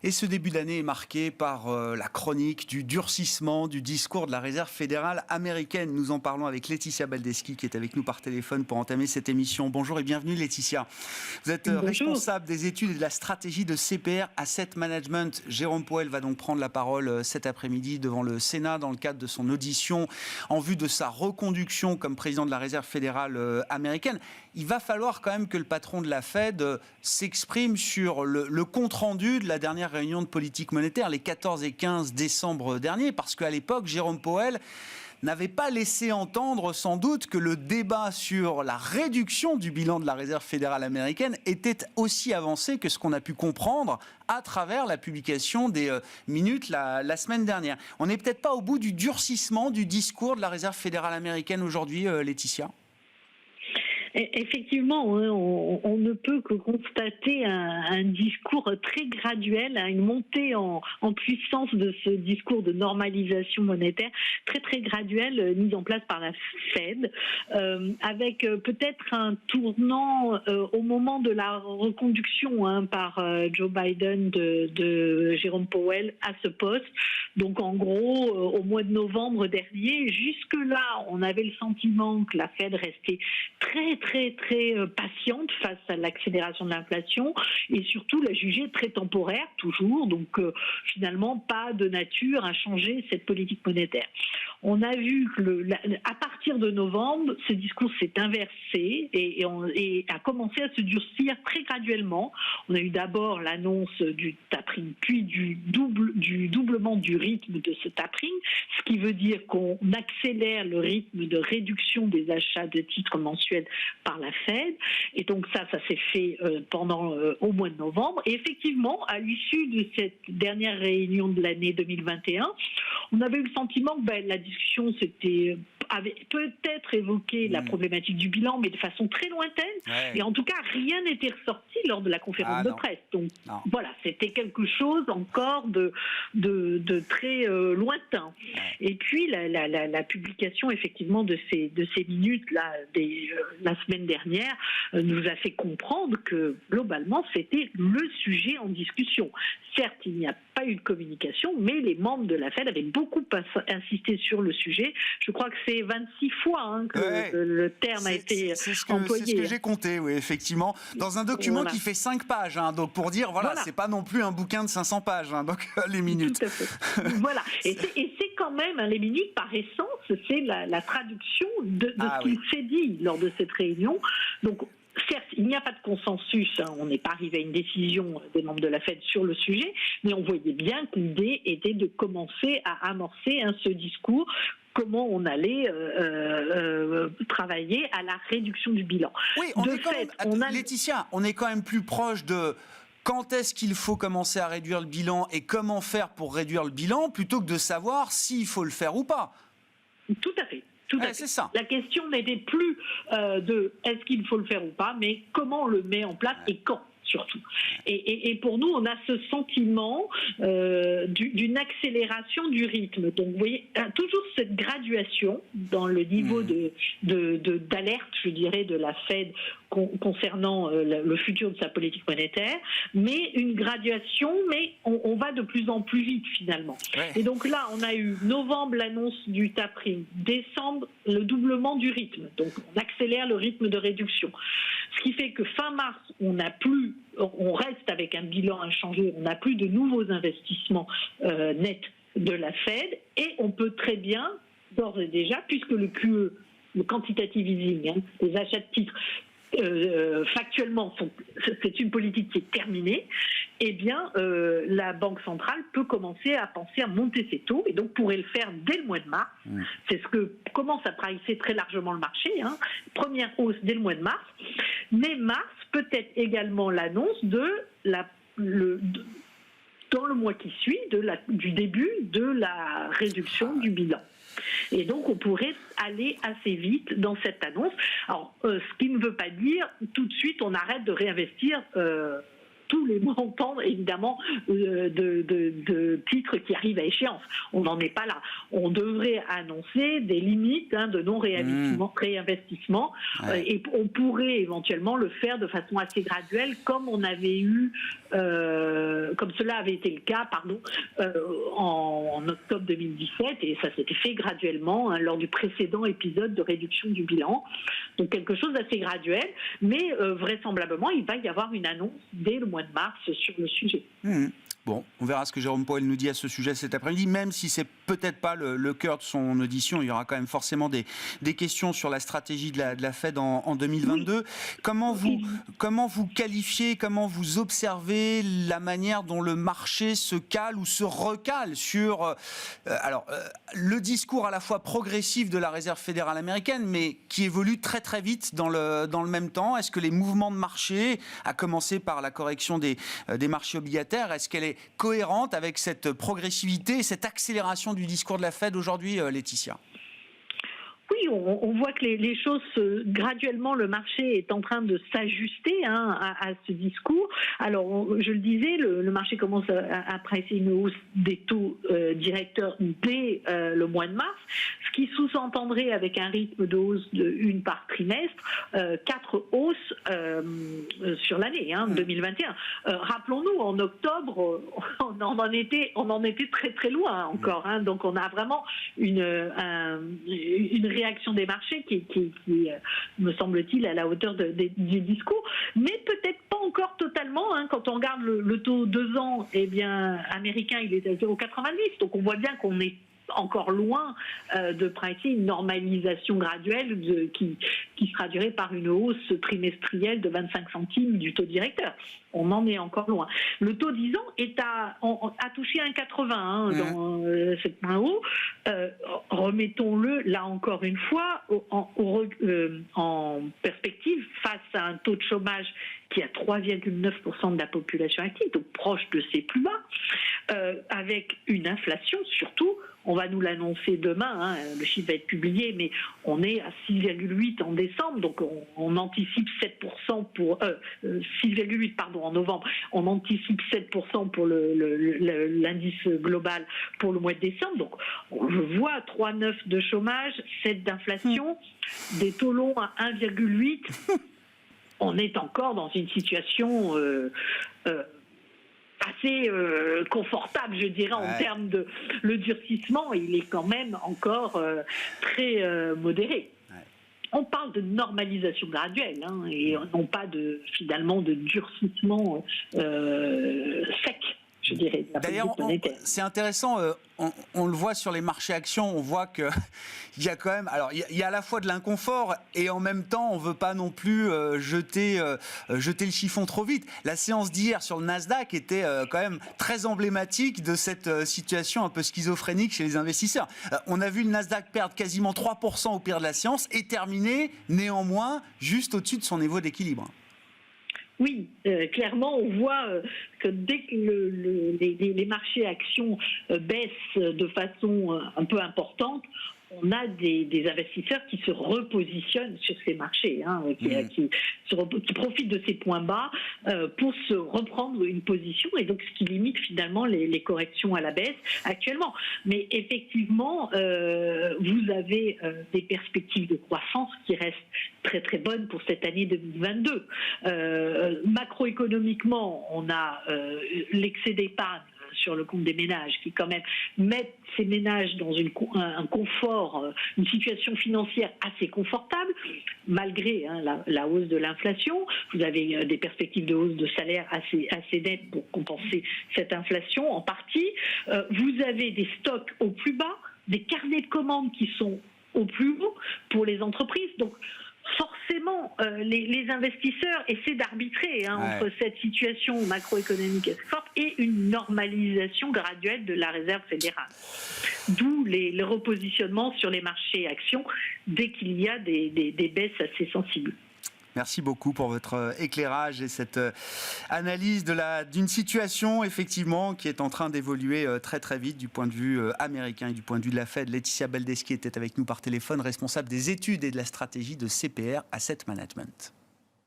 Et ce début d'année est marqué par la chronique du durcissement du discours de la Réserve fédérale américaine. Nous en parlons avec Laetitia Baldeschi qui est avec nous par téléphone pour entamer cette émission. Bonjour et bienvenue Laetitia. Vous êtes responsable des études et de la stratégie de CPR Asset Management. Jérôme Powell va donc prendre la parole cet après-midi devant le Sénat dans le cadre de son audition en vue de sa reconduction comme président de la Réserve fédérale américaine. Il va falloir quand même que le patron de la Fed s'exprime sur le compte-rendu de la dernière réunion de politique monétaire, les 14 et 15 décembre dernier, parce qu'à l'époque, Jérôme Powell n'avait pas laissé entendre sans doute que le débat sur la réduction du bilan de la Réserve fédérale américaine était aussi avancé que ce qu'on a pu comprendre à travers la publication des minutes la semaine dernière. On n'est peut-être pas au bout du durcissement du discours de la Réserve fédérale américaine aujourd'hui, Laetitia ? Effectivement, on ne peut que constater un discours très graduel, une montée en puissance de ce discours de normalisation monétaire très très graduel mis en place par la Fed, avec peut-être un tournant au moment de la reconduction par Joe Biden de Jérôme Powell à ce poste. Donc en gros, au mois de novembre dernier, jusque-là, on avait le sentiment que la Fed restait très patiente face à l'accélération de l'inflation et surtout la jugeait très temporaire toujours, donc finalement pas de nature à changer cette politique monétaire. On a vu que à partir de novembre, ce discours s'est inversé et a commencé à se durcir très graduellement. On a eu d'abord l'annonce du tapering, puis du doublement du rythme de ce tapering, ce qui veut dire qu'on accélère le rythme de réduction des achats de titres mensuels par la Fed. Et donc ça s'est fait pendant au mois de novembre. Et effectivement, à l'issue de cette dernière réunion de l'année 2021, on avait eu le sentiment que la discussion avait peut-être évoqué la problématique du bilan, mais de façon très lointaine. Ouais. Et en tout cas, rien n'était ressorti lors de la conférence de presse. Donc voilà, c'était quelque chose encore de très lointain. Ouais. Et puis la publication effectivement de ces minutes là la semaine dernière nous a fait comprendre que globalement c'était le sujet en discussion. Certes, il n'y a pas eu de communication, mais les membres de la Fed avaient beaucoup insisté sur le sujet. Je crois que c'est 26 fois que le terme a été employé. C'est ce que j'ai compté, oui, effectivement. Dans un document qui fait 5 pages, donc pour dire, c'est pas non plus un bouquin de 500 pages, donc les minutes. Tout à fait. Voilà. Et c'est quand même, les minutes, par essence, c'est la traduction de ce qu'il s'est dit lors de cette réunion. Donc, certes, il n'y a pas de consensus, on n'est pas arrivé à une décision des membres de la Fed sur le sujet, mais on voyait bien que l'idée était de commencer à amorcer ce discours, comment on allait travailler à la réduction du bilan. Oui, Laetitia, on est quand même plus proche de quand est-ce qu'il faut commencer à réduire le bilan et comment faire pour réduire le bilan, plutôt que de savoir s'il faut le faire ou pas. Tout à fait. Tout à fait. C'est ça. La question n'était plus de est-ce qu'il faut le faire ou pas, mais comment on le met en place et quand. Surtout. Et pour nous, on a ce sentiment d'une accélération du rythme. Donc, vous voyez, toujours cette graduation dans le niveau d'alerte, je dirais, de la Fed concernant le futur de sa politique monétaire, mais une graduation, mais on va de plus en plus vite finalement. Ouais. Et donc là, on a eu novembre l'annonce du tapering, décembre le doublement du rythme. Donc, on accélère le rythme de réduction. Ce qui fait que fin mars, on reste avec un bilan inchangé, on n'a plus de nouveaux investissements nets de la Fed et on peut très bien, d'ores et déjà, puisque le QE, le quantitative easing, les achats de titres, factuellement, c'est une politique qui est terminée, eh bien, la Banque centrale peut commencer à penser à monter ses taux et donc pourrait le faire dès le mois de mars. C'est ce que commence à pricer très largement le marché. Première hausse dès le mois de mars. Mais mars, peut-être également l'annonce dans le mois qui suit du début de la réduction du bilan. Et donc, on pourrait aller assez vite dans cette annonce. Alors, ce qui ne veut pas dire tout de suite on arrête de réinvestir tous les montants, évidemment, de titres qui arrivent à échéance. On n'en est pas là. On devrait annoncer des limites de non-réinvestissement et on pourrait éventuellement le faire de façon assez graduelle, comme cela avait été le cas, en octobre 2017, et ça s'était fait graduellement lors du précédent épisode de réduction du bilan. Donc quelque chose d'assez graduel, mais vraisemblablement, il va y avoir une annonce dès le mois de mars sur le sujet. Bon, on verra ce que Jérôme Powell nous dit à ce sujet cet après-midi, même si c'est peut-être pas le cœur de son audition. Il y aura quand même forcément des questions sur la stratégie de la Fed en 2022. Oui. Comment vous qualifiez, comment vous observez la manière dont le marché se cale ou se recale sur le discours à la fois progressif de la Réserve fédérale américaine, mais qui évolue très très vite dans le même temps? Est-ce que les mouvements de marché, à commencer par la correction des marchés obligataires, est-ce qu'elle est cohérente avec cette progressivité et cette accélération du discours de la Fed aujourd'hui, Laetitia? Oui, on voit que les choses, graduellement, le marché est en train de s'ajuster à ce discours. Alors, je le disais, le marché commence à presser une hausse des taux directeurs dès le mois de mars, ce qui sous-entendrait, avec un rythme de hausse de 1 par trimestre, 4 hausses sur l'année 2021. Rappelons-nous, en octobre, on en était très très loin encore. Donc, on a vraiment une réaction des marchés qui me semble-t-il, à la hauteur du discours, mais peut-être pas encore totalement. Quand on regarde le taux 2 ans, américain, il est à 0,90, donc on voit bien qu'on est encore loin de pricer une normalisation graduelle qui se traduirait par une hausse trimestrielle de 25 centimes du taux directeur. On en est encore loin. Le taux 10 ans a touché 1,80 dans cette points haut. Remettons-le là encore une fois en perspective face à un taux de chômage qui a 3,9% de la population active, donc proche de ses plus bas, avec une inflation surtout. On va nous l'annoncer demain, le chiffre va être publié, mais on est à 6,8 en décembre, donc on anticipe 7% pour 6,8 en novembre. On anticipe 7% pour l'indice global pour le mois de décembre. Donc je vois 3,9 de chômage, 7 d'inflation, des taux longs à 1,8. On est encore dans une situation assez confortable, je dirais, en termes de le durcissement. Il est quand même encore très modéré. On parle de normalisation graduelle et non pas finalement de durcissement sec. Je dirais. D'ailleurs, c'est intéressant, on le voit sur les marchés actions, on voit qu'il y a quand même... Alors, il y a à la fois de l'inconfort et en même temps, on ne veut pas non plus jeter le chiffon trop vite. La séance d'hier sur le Nasdaq était quand même très emblématique de cette situation un peu schizophrénique chez les investisseurs. On a vu le Nasdaq perdre quasiment 3% au pire de la séance et terminer néanmoins juste au-dessus de son niveau d'équilibre. Oui, clairement, on voit que dès que les marchés actions baissent de façon un peu importante, on a des investisseurs qui se repositionnent sur ces marchés, qui profitent de ces points bas pour se reprendre une position, et donc ce qui limite finalement les corrections à la baisse actuellement. Mais effectivement, vous avez des perspectives de croissance qui restent très très bonnes pour cette année 2022. Macroéconomiquement, on a l'excès d'épargne sur le compte des ménages, qui quand même mettent ces ménages dans un confort, une situation financière assez confortable, malgré la hausse de l'inflation. Vous avez des perspectives de hausse de salaire assez nettes pour compenser cette inflation en partie. Vous avez des stocks au plus bas, des carnets de commandes qui sont au plus haut pour les entreprises. Donc, forcément, les investisseurs essaient d'arbitrer entre cette situation macroéconomique forte et une normalisation graduelle de la Réserve fédérale. D'où les repositionnements sur les marchés actions dès qu'il y a des baisses assez sensibles. Merci beaucoup pour votre éclairage et cette analyse d'une situation effectivement qui est en train d'évoluer très très vite du point de vue américain et du point de vue de la Fed. Laetitia Baldeschi était avec nous par téléphone, responsable des études et de la stratégie de CPR Asset Management.